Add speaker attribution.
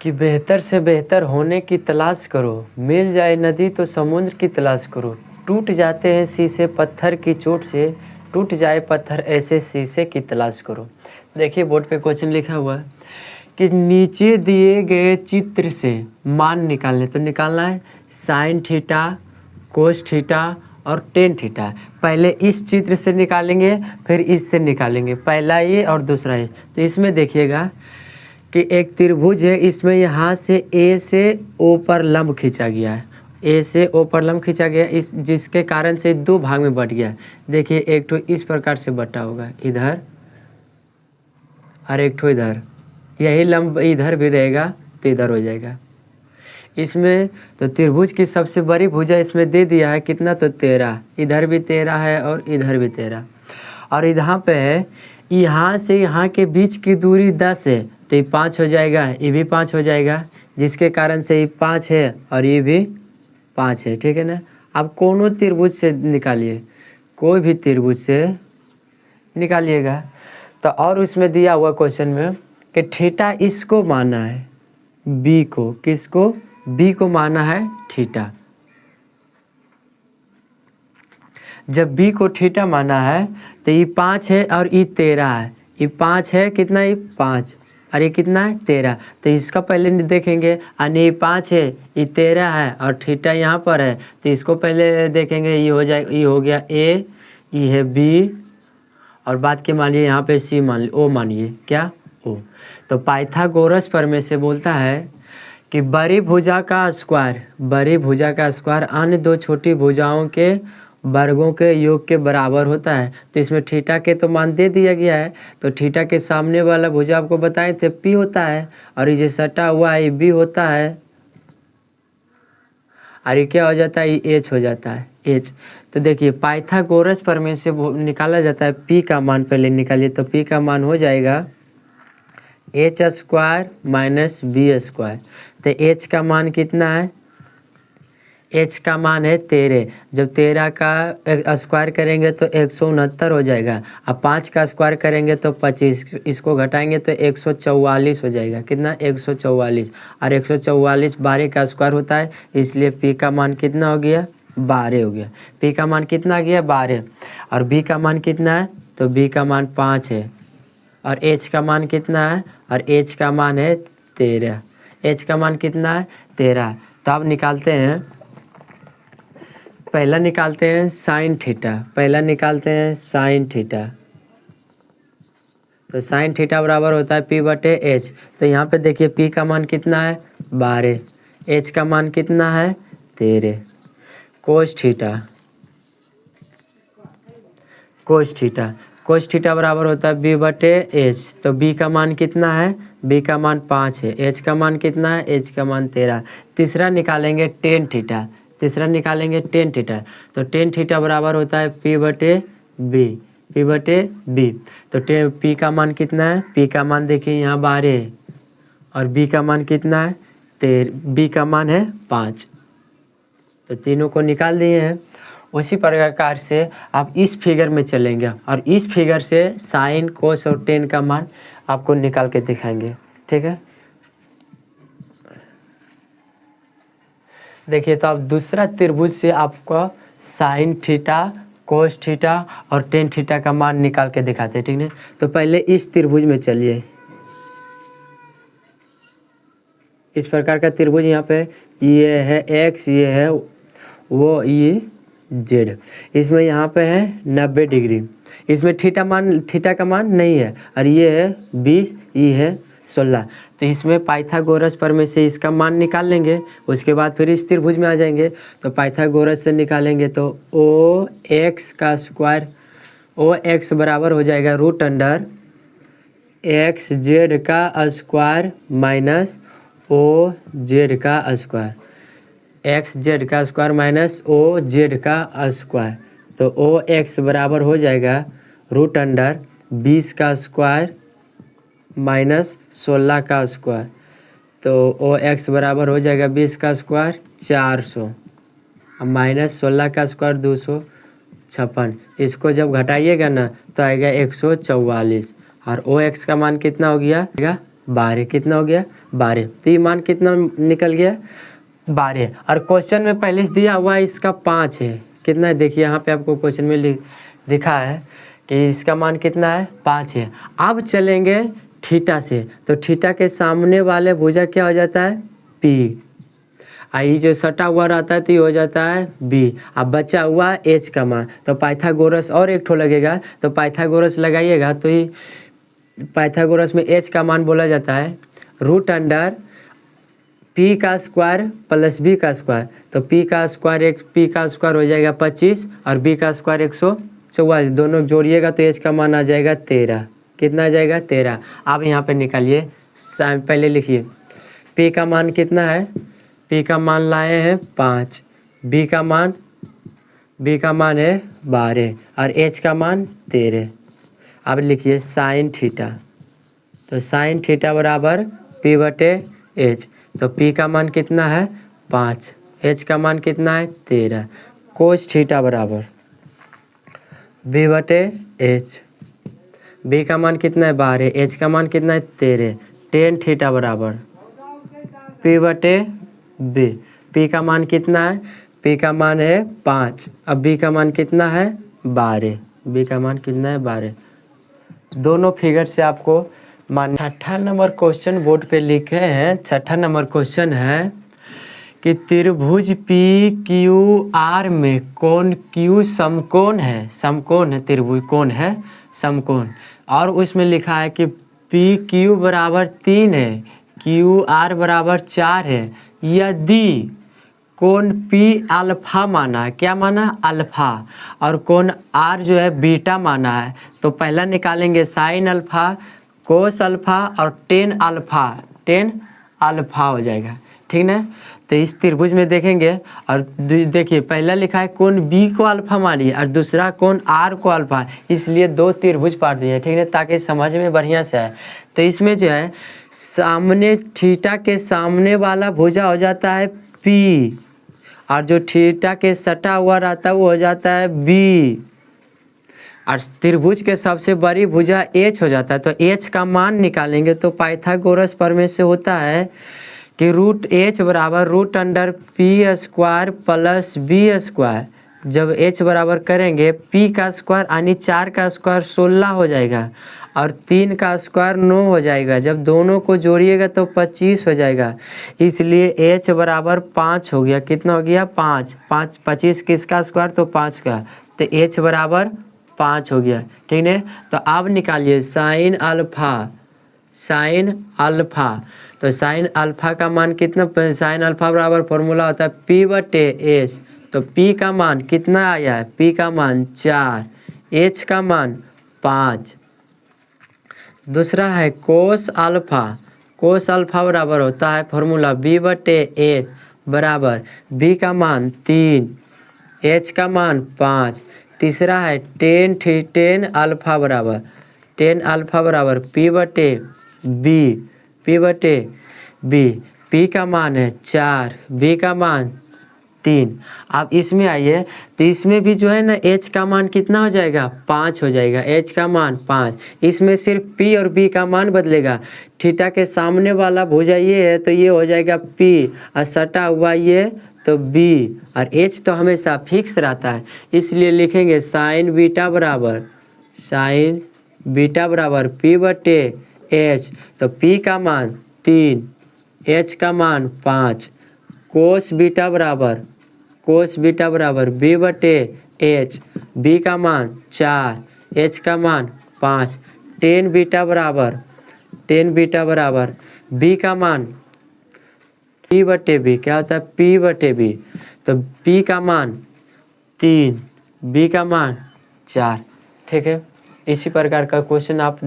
Speaker 1: कि बेहतर से बेहतर होने की तलाश करो, मिल जाए नदी तो समुद्र की तलाश करो, टूट जाते हैं शीशे पत्थर की चोट से, टूट जाए पत्थर ऐसे शीशे की तलाश करो। देखिए बोर्ड पे क्वेश्चन लिखा हुआ है कि नीचे दिए गए चित्र से मान निकालने, तो निकालना है साइन थीटा, कोस थीटा और टेन थीटा। पहले इस चित्र से निकालेंगे फिर इससे निकालेंगे, पहला ये और दूसरा ये। तो इसमें देखिएगा कि एक त्रिभुज है, इसमें यहाँ से ए से ओ पर लंब खींचा गया है, ए से ओ पर लंब खींचा गया इस जिसके कारण से दो भाग में बट गया। देखिए एक ठो इस प्रकार से बटा होगा इधर और एक ठो इधर, यही लंब इधर भी रहेगा तो इधर हो जाएगा। इसमें तो त्रिभुज की सबसे बड़ी भुजा इसमें दे दिया है कितना, तो 13, इधर भी 13 है और इधर भी 13। और यहाँ पे है यहाँ से यहाँ के बीच की दूरी 10 है, तो ये 5 हो जाएगा, ये भी 5 हो जाएगा, जिसके कारण से ये 5 है और ये भी 5 है। ठीक है ना। अब कोनो त्रिभुज से निकालिए, कोई भी त्रिभुज से निकालिएगा। तो और उसमें दिया हुआ क्वेश्चन में कि थीटा इसको माना है बी को, किसको, बी को माना है थीटा। जब बी को थीटा माना है तो ये 5 है और ये 13 है, ये 5 है कितना, ये 5 और ये कितना है 13। तो इसका पहले देखेंगे, यानी ये 5 है, ये 13 है और थीटा यहाँ पर है, तो इसको पहले देखेंगे। ये हो जाएगा, ये हो गया ए, ये है बी और बात के मानिए यहाँ पे सी मान ली, ओ मानिए क्या, ओ। तो पाइथागोरस प्रमेय से बोलता है कि बड़ी भुजा का स्क्वायर, बड़ी भुजा का स्क्वायर अन्य दो छोटी भुजाओं के वर्गों के योग के बराबर होता है। तो इसमें थीटा के तो मान दे दिया गया है, तो थीटा के सामने वाला भुजा आपको बताए थे पी होता है, और ये जो सटा हुआ है ये बी होता है, और ये क्या हो जाता है, ये एच हो जाता है, एच। तो देखिए पाइथागोरस प्रमेय से निकाला जाता है पी का मान, पहले निकालिए। तो पी का मान हो जाएगा H square minus B square. तो एच का मान कितना है, एच का मान है 13। जब 13 का स्क्वायर करेंगे तो 169 हो जाएगा, अब 5 का स्क्वायर करेंगे तो 25, इसको घटाएंगे तो 144 हो जाएगा। कितना, 144, और 144 12 का स्क्वायर होता है, इसलिए पी का मान कितना हो गया, 12 हो गया। पी का मान कितना आ गया, 12। और बी का मान कितना है, तो बी का मान 5 है, और एच का मान कितना है, और एच का मान है 13। एच का मान कितना है, 13। तो अब निकालते हैं, पहला निकालते हैं साइन थीटा, पहला निकालते हैं साइन थीटा। तो साइन थीटा बराबर होता है पी बटे एच। तो यहाँ पे देखिए पी का मान कितना है, 12, एच का मान कितना है, 13। Cos theta, cos theta, cos theta बराबर होता है बी बटे एच। तो बी का मान कितना है, बी का मान 5 है, एच का मान कितना है, एच का मान 13। तीसरा निकालेंगे टेन थीटा, तीसरा निकालेंगे टेन थीटा। तो टेन थीटा बराबर होता है पी बटे बी, पी बटे बी। तो पी का मान कितना है, पी का मान देखिए यहाँ 12 है, और बी का मान कितना है, 13, बी का मान है 5। तो तीनों को निकाल दिए हैं। उसी प्रकार से आप इस फिगर में चलेंगे और इस फिगर से साइन कोस और टेन का मान आपको निकाल के दिखाएंगे। ठीक है, देखिए तो अब दूसरा त्रिभुज से आपको साइन थीटा, कोस थीटा और टेन थीटा का मान निकाल के दिखाते हैं। ठीक है, तो पहले इस त्रिभुज में चलिए, इस प्रकार का त्रिभुज यहाँ पे ये है एक्स, ये है वो, ये जेड। इसमें यहाँ पे है 90 डिग्री, इसमें थीटा का मान नहीं है, और ये है 20, ये है 16। तो इसमें पाइथागोरस प्रमेय से इसका मान निकाल लेंगे, उसके बाद फिर इस त्रिभुज में आ जाएंगे। तो पाइथागोरस से निकालेंगे तो ओ एक्स का स्क्वायर, ओ एक्स बराबर हो जाएगा रूट अंडर एक्स जेड का स्क्वायर माइनस ओ जेड का स्क्वायर, एक्स जेड का स्क्वायर माइनस ओ जेड का स्क्वायर। तो ओ एक्स बराबर हो जाएगा रूट अंडर 20 का स्क्वायर माइनस 16 का स्क्वायर। तो ओ एक्स बराबर हो जाएगा 20 का स्क्वायर 400 माइनस 16 का स्क्वायर 256। इसको जब घटाइएगा ना तो आएगा 144, और ओ एक्स का मान कितना हो गया, 12, कितना हो गया 12। तो ये मान कितना निकल गया 12। और क्वेश्चन में पहले से दिया हुआ है इसका 5 है, कितना है देखिए यहाँ पे आपको क्वेश्चन में लिखा है कि इसका मान कितना है 5 है। अब चलेंगे थीटा से, तो थीटा के सामने वाले भुजा क्या हो जाता है पी, आई जो सटा हुआ रहता है तो ये हो जाता है बी। अब बचा हुआ एच का मान, तो पाइथागोरस और एक ठो लगेगा, तो पाइथागोरस लगाइएगा तो ये पाइथागोरस में एच का मान बोला जाता है रूट अंडर पी का स्क्वायर प्लस बी का स्क्वायर। तो पी का स्क्वायर हो जाएगा 25 और बी का स्क्वायर 144, दोनों जोड़िएगा तो एच का मान आ जाएगा 13। कितना आ जाएगा 13। अब यहाँ पे निकालिए, पहले लिखिए पी का मान कितना है, पी का मान लाए हैं 5, बी का मान है 12 और एच का मान 13। अब लिखिए साइन थीटा, तो साइन थीटा बराबर पी बटे एच। तो पी का मान कितना है 5, एच का मान कितना है 13। कोस थीटा बराबर बी बटे एच, बी का मान कितना है 12, एच का मान कितना है 13। टेन थीटा बराबर पी बटे बी, पी का मान कितना है, पी का मान है 5, अब बी का मान कितना है 12, बी का मान कितना है 12। दोनों फिगर से आपको मान। 6ठा नंबर क्वेश्चन बोर्ड पे लिखे हैं। 6ठा नंबर क्वेश्चन है कि त्रिभुज पी क्यू आर में कोण क्यू समकोण है, समकोण है, त्रिभुज कोण है समकोण, और उसमें लिखा है कि पी क्यू बराबर 3 है, क्यू आर बराबर 4 है, यदि कोण पी अल्फा माना है, क्या माना अल्फा, और कोण आर जो है बीटा माना है, तो पहला निकालेंगे साइन अल्फा कोस अल्फा और टेन अल्फा हो जाएगा, ठीक ना। तो इस त्रिभुज में देखेंगे और देखिए पहला लिखा है कोण बी को अल्फा मानिए और दूसरा कोण आर को अल्फा, इसलिए दो त्रिभुज पाट दिए, ठीक है, ताकि समझ में बढ़िया से आए। तो इसमें जो है सामने थीटा के सामने वाला भुजा हो जाता है पी, और जो थीटा के सटा हुआ रहता है वो हो जाता है बी, और त्रिभुज के सबसे बड़ी भुजा एच हो जाता है। तो एच का मान निकालेंगे तो पाइथागोरस प्रमेय से होता है कि रूट एच बराबर root under P square plus B square. जब एच बराबर करेंगे पी का स्क्वायर यानी 4 का स्क्वायर 16 हो जाएगा और 3 का स्क्वायर 9 हो जाएगा, जब दोनों को जोड़िएगा तो 25 हो जाएगा, इसलिए एच बराबर 5 हो गया। कितना हो गया 5, 25 किसका स्क्वायर तो 5 का, तो एच बराबर 5 हो गया, ठीक है। तो अब निकालिए साइन अल्फा, तो साइन अल्फा का मान कितना, साइन अल्फा बराबर फॉर्मूला होता है पी बटे एच, तो पी का मान कितना आया है, पी का मान 4, एच का मान 5। दूसरा है कोस अल्फा बराबर होता है फॉर्मूला बी बटे एच बराबर बी का मान 3, एच का मान 5। तीसरा है टेन अल्फा बराबर पी बटे बी, पी का मान है 4, बी का मान 3। अब इसमें आइए तो इसमें भी जो है ना एच का मान कितना हो जाएगा 5 हो जाएगा, एच का मान 5। इसमें सिर्फ पी और बी का मान बदलेगा, थीटा के सामने वाला भुजा ये है तो ये हो जाएगा पी और सटा हुआ ये तो बी, और एच तो हमेशा फिक्स रहता है, इसलिए लिखेंगे साइन बीटा बराबर पी बटे एच, तो पी का मान 3, एच का मान 5। कोस बीटा बराबर बी बटे एच, बी का मान 4, एच का मान 5। टेन बीटा बराबर बी का मान पी बटे बी, क्या होता है पी बटे बी, तो पी का मान 3, बी का मान 4, ठीक है। इसी प्रकार का क्वेश्चन आप